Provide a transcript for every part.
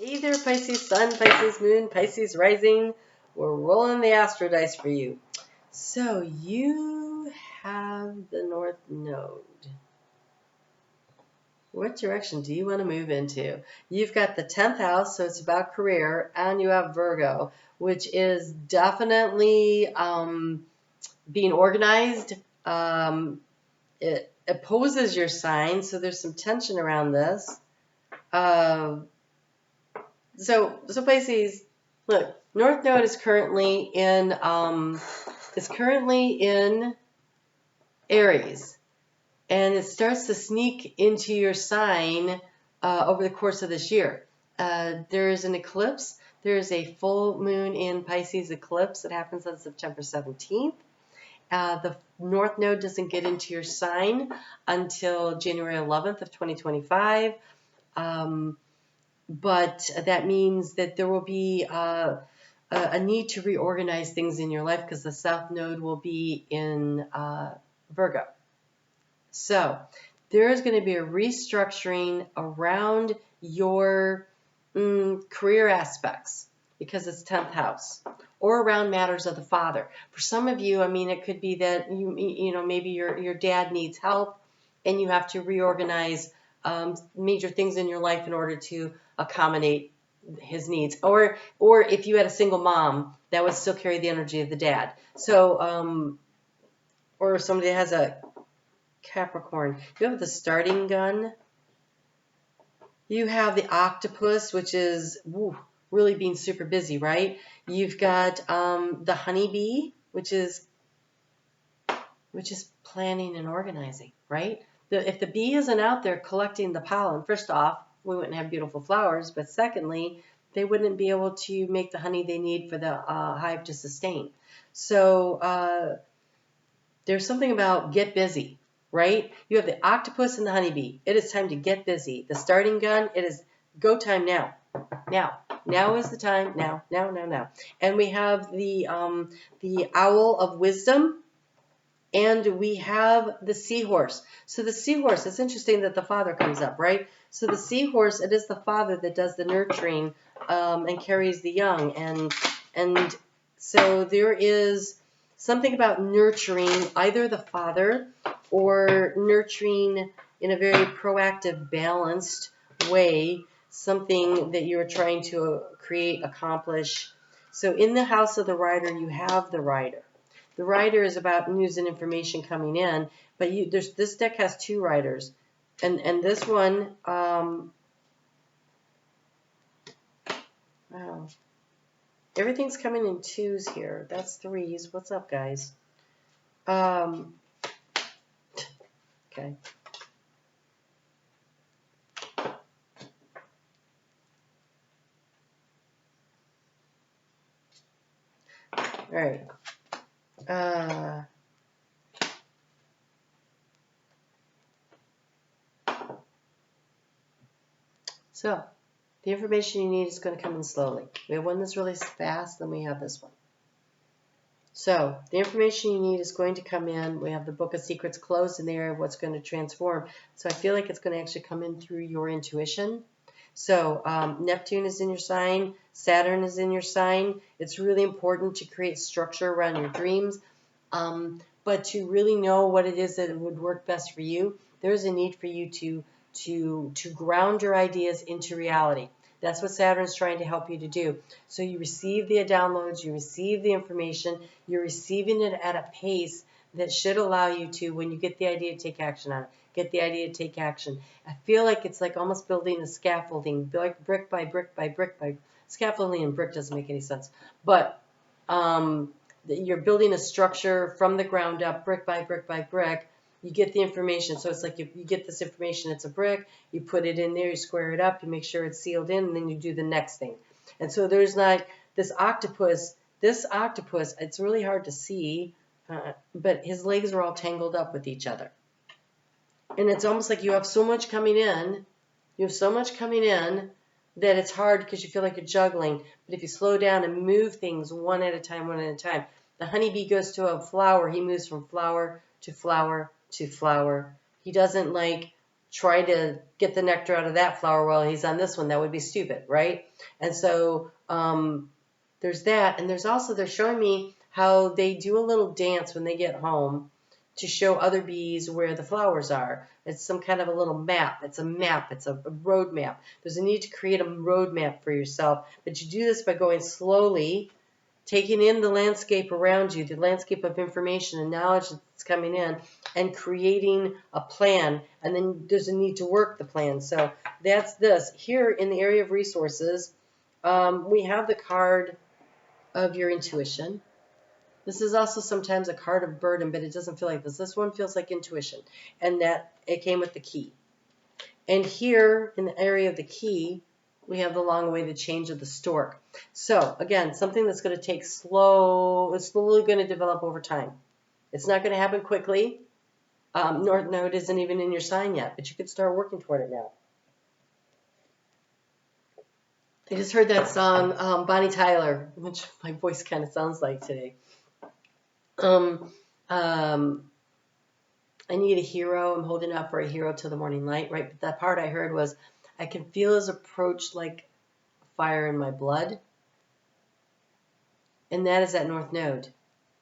Hey there, Pisces Sun, Pisces Moon, Pisces Rising. We're rolling the astro dice for you. So you have the North Node. What direction do you want to move into? You've got the 10th house, so it's about career, and you have Virgo, which is definitely being organized. It opposes your sign, so there's some tension around this. So Pisces, look, North Node is currently in Aries, and it starts to sneak into your sign over the course of this year. There is an eclipse. There is a full moon in Pisces eclipse that happens on September 17th. The North Node doesn't get into your sign until January 11th of 2025. But that means that there will be a need to reorganize things in your life because the South Node will be in Virgo. So there is going to be a restructuring around your career aspects because it's 10th house, or around matters of the father. For some of you, I mean, it could be that you know maybe your dad needs help and you have to reorganize major things in your life in order to accommodate his needs, or if you had a single mom, that would still carry the energy of the dad. So or somebody has a Capricorn, you have the starting gun, you have the octopus, which is really being super busy, right? You've got the honeybee, which is planning and organizing, right? If the bee isn't out there collecting the pollen, first off, we wouldn't have beautiful flowers, but secondly, they wouldn't be able to make the honey they need for the hive to sustain. So there's something about get busy, right? You have the octopus and the honeybee. It is time to get busy. The starting gun, it is go time now. Now is the time. Now. And we have the owl of wisdom, and we have the seahorse. So the seahorse, it's interesting that the father comes up, right? So the seahorse, it is the father that does the nurturing and carries the young. And so there is something about nurturing either the father or nurturing in a very proactive, balanced way, something that you're trying to create, accomplish. So in the house of the rider, you have the rider. The rider is about news and information coming in, but this deck has two riders, and this one, wow, everything's coming in twos here. That's threes. What's up, guys? Okay. All right. So the information you need is going to come in slowly. We have one that's really fast, then we have this one. So the information you need is going to come in. We have the Book of Secrets closed in the area of what's going to transform. So I feel like it's going to actually come in through your intuition. So Neptune is in your sign. Saturn is in your sign. It's really important to create structure around your dreams. But to really know what it is that would work best for you, there's a need for you to ground your ideas into reality. That's what Saturn's trying to help you to do. So you receive the downloads, you receive the information, you're receiving it at a pace that should allow you to, when you get the idea, to take action on it. Get the idea to take action. I feel like it's like almost building a scaffolding, like brick by brick by brick by scaffolding, and brick doesn't make any sense. But you're building a structure from the ground up, brick by brick by brick. You get the information. So it's like you get this information, it's a brick, you put it in there, you square it up, you make sure it's sealed in, and then you do the next thing. And so there's like this octopus, it's really hard to see, but his legs are all tangled up with each other. And it's almost like you have so much coming in, that it's hard because you feel like you're juggling. But if you slow down and move things one at a time, the honeybee goes to a flower, he moves from flower to flower to flower. He doesn't like try to get the nectar out of that flower while he's on this one. That would be stupid, right? And so there's that. And there's also, they're showing me how they do a little dance when they get home to show other bees where the flowers are. It's some kind of a little map. It's a map. It's a road map. There's a need to create a road map for yourself. But you do this by going slowly, taking in the landscape around you, the landscape of information and knowledge that's coming in, and creating a plan. And then there's a need to work the plan. So that's this. Here in the area of resources, we have the card of your intuition. This is also sometimes a card of burden, but it doesn't feel like this. This one feels like intuition, and that it came with the key. And here in the area of the key, we have the long way, the change of the stork. So again, something that's going to take it's slowly going to develop over time. It's not going to happen quickly. North Node isn't even in your sign yet, but you could start working toward it now. I just heard that song, Bonnie Tyler, which my voice kind of sounds like today. I need a hero. I'm holding out for a hero till the morning light, right? But that part I heard was, I can feel his approach like fire in my blood. And that is that North Node.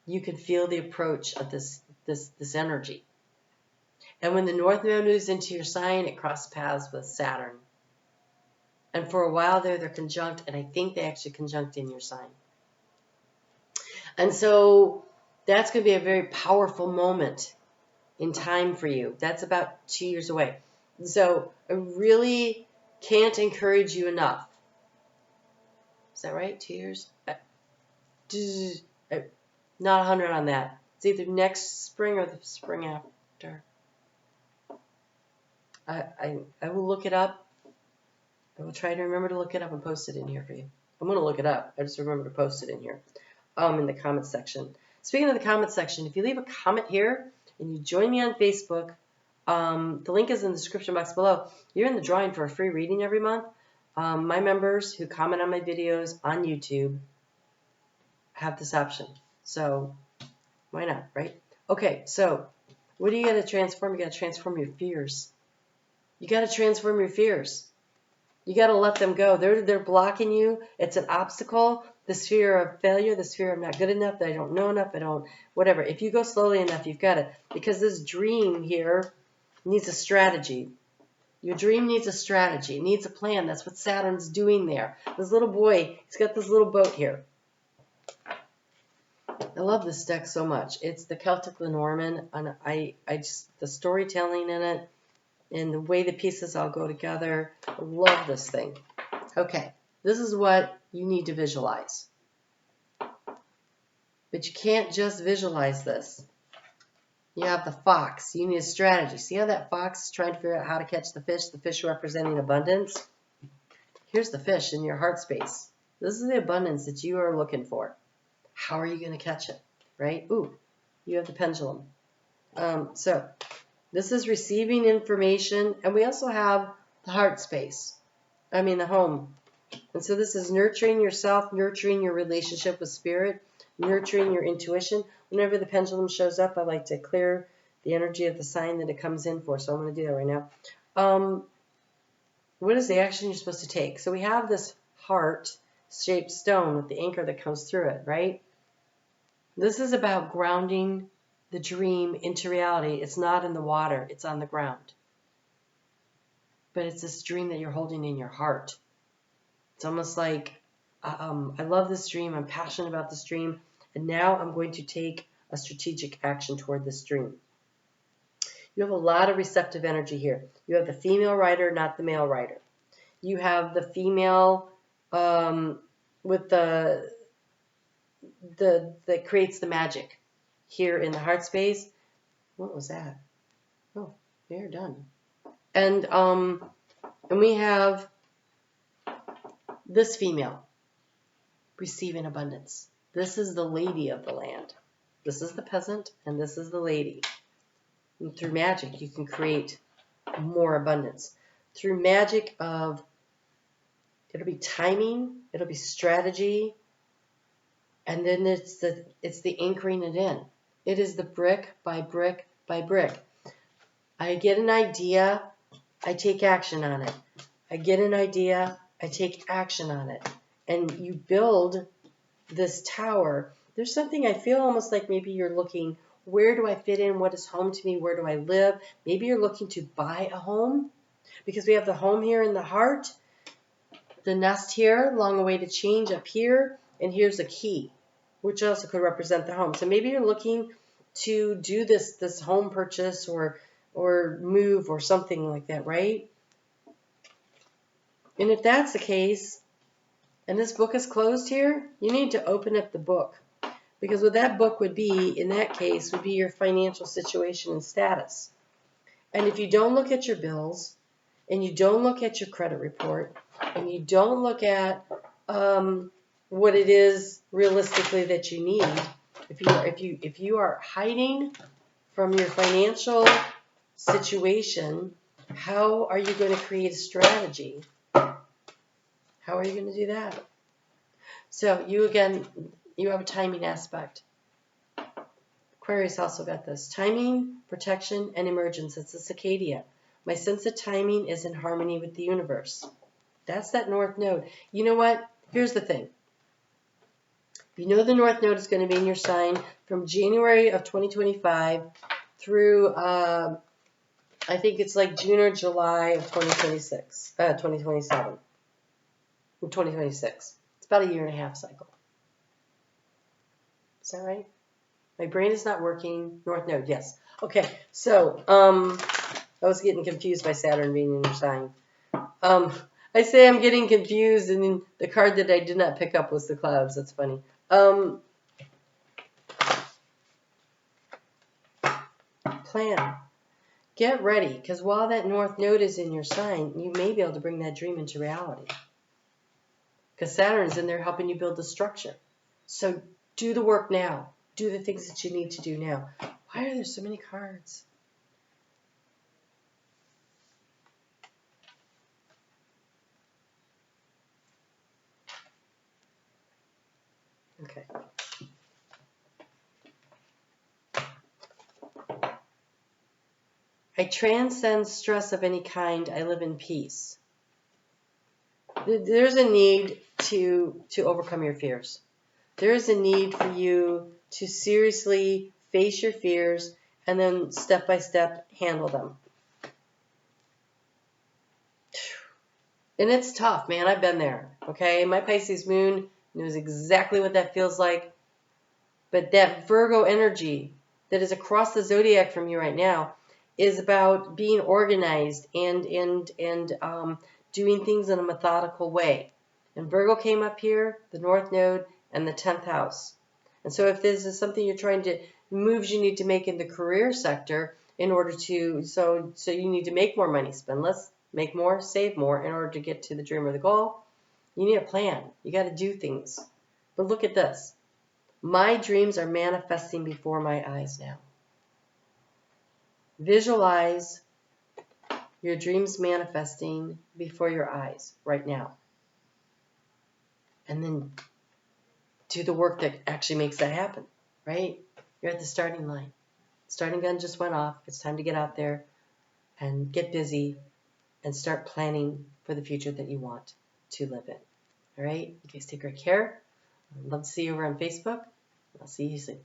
You can feel the approach of this energy. And when the North Node moves into your sign, it crosses paths with Saturn. And for a while there, they're conjunct, and I think they actually conjunct in your sign. And so that's going to be a very powerful moment in time for you. That's about 2 years away. So I really can't encourage you enough. Is that right? 2 years? Not 100 on that. It's either next spring or the spring after. I will look it up. I will try to remember to look it up and post it in here for you. I'm going to look it up. I just remember to post it in here, in the comments section. Speaking of the comments section, if you leave a comment here and you join me on Facebook, the link is in the description box below. You're in the drawing for a free reading every month. My members who comment on my videos on YouTube have this option. So why not, right? Okay, so what do you got to transform? You got to transform your fears. You got to transform your fears. You got to let them go. They're blocking you. It's an obstacle. This fear of failure, this fear I'm not good enough, that I don't know enough, I don't, whatever. If you go slowly enough, you've got it. Because this dream here needs a strategy. Your dream needs a strategy. It needs a plan. That's what Saturn's doing there. This little boy, he's got this little boat here. I love this deck so much. It's the Celtic Lenormand, and I just, the storytelling in it, and the way the pieces all go together. I love this thing. Okay, this is what you need to visualize. But you can't just visualize this. You have the fox. You need a strategy. See how that fox is trying to figure out how to catch the fish representing abundance? Here's the fish in your heart space. This is the abundance that you are looking for. How are you going to catch it, right? Ooh, you have the pendulum. So this is receiving information, and we also have the heart space. The home. And so this is nurturing yourself, nurturing your relationship with spirit, nurturing your intuition. Whenever the pendulum shows up, I like to clear the energy of the sign that it comes in for. So I'm going to do that right now. What is the action you're supposed to take? So we have this heart-shaped stone with the anchor that comes through it, right? This is about grounding the dream into reality. It's not in the water. It's on the ground. But it's this dream that you're holding in your heart. It's almost like, I love this dream. I'm passionate about this dream. And now I'm going to take a strategic action toward this dream. You have a lot of receptive energy here. You have the female writer, not the male writer. You have the female with that creates the magic here in the heart space. What was that? Oh, they're done. And we have this female receiving abundance. This is the lady of the land. This is the peasant, and this is the lady. And through magic, you can create more abundance. Through magic of, it'll be timing, it'll be strategy, and then it's the anchoring it in. It is the brick by brick by brick. I get an idea, I take action on it. I get an idea, I take action on it. And you build this tower. There's something I feel almost like maybe you're looking, where do I fit in? What is home to me? Where do I live? Maybe you're looking to buy a home because we have the home here in the heart, the nest here, long way to change up here, and here's a key, which also could represent the home. So maybe you're looking to do this home purchase or move or something like that, right? And if that's the case, and this book is closed here, you need to open up the book. Because what that book would be, in that case, would be your financial situation and status. And if you don't look at your bills, and you don't look at your credit report, and you don't look at what it is realistically that you need, if you are hiding from your financial situation, how are you going to create a strategy? How are you going to do that? So you have a timing aspect. Aquarius also got this. Timing, protection, and emergence. It's a cicada. My sense of timing is in harmony with the universe. That's that North Node. You know what? Here's the thing. You know the North Node is going to be in your sign from January of 2025 through, I think it's like June or July of 2027. 2026. It's about a 1.5-year cycle. Is that right? My brain is not working. North Node, yes. Okay, so I was getting confused by Saturn being in your sign. I say I'm getting confused, and then the card that I did not pick up was the clouds. That's funny. Plan. Get ready, because while that North Node is in your sign, you may be able to bring that dream into reality. Because Saturn's in there helping you build the structure. So do the work now. Do the things that you need to do now. Why are there so many cards? Okay. I transcend stress of any kind. I live in peace. There's a need to overcome your fears. There is a need for you to seriously face your fears and then step by step handle them. And it's tough, man. I've been there. Okay, my Pisces moon knows exactly what that feels like. But that Virgo energy that is across the zodiac from you right now is about being organized and doing things in a methodical way. And Virgo came up here, the North Node, and the 10th house. And so if this is something you're trying to, moves you need to make in the career sector in order to, so you need to make more money, spend less, make more, save more in order to get to the dream or the goal, you need a plan. You got to do things. But look at this. My dreams are manifesting before my eyes now. Visualize your dreams manifesting before your eyes right now. And then do the work that actually makes that happen, right? You're at the starting line. Starting gun just went off. It's time to get out there and get busy and start planning for the future that you want to live in. All right? You guys take great care. I'd love to see you over on Facebook. I'll see you soon.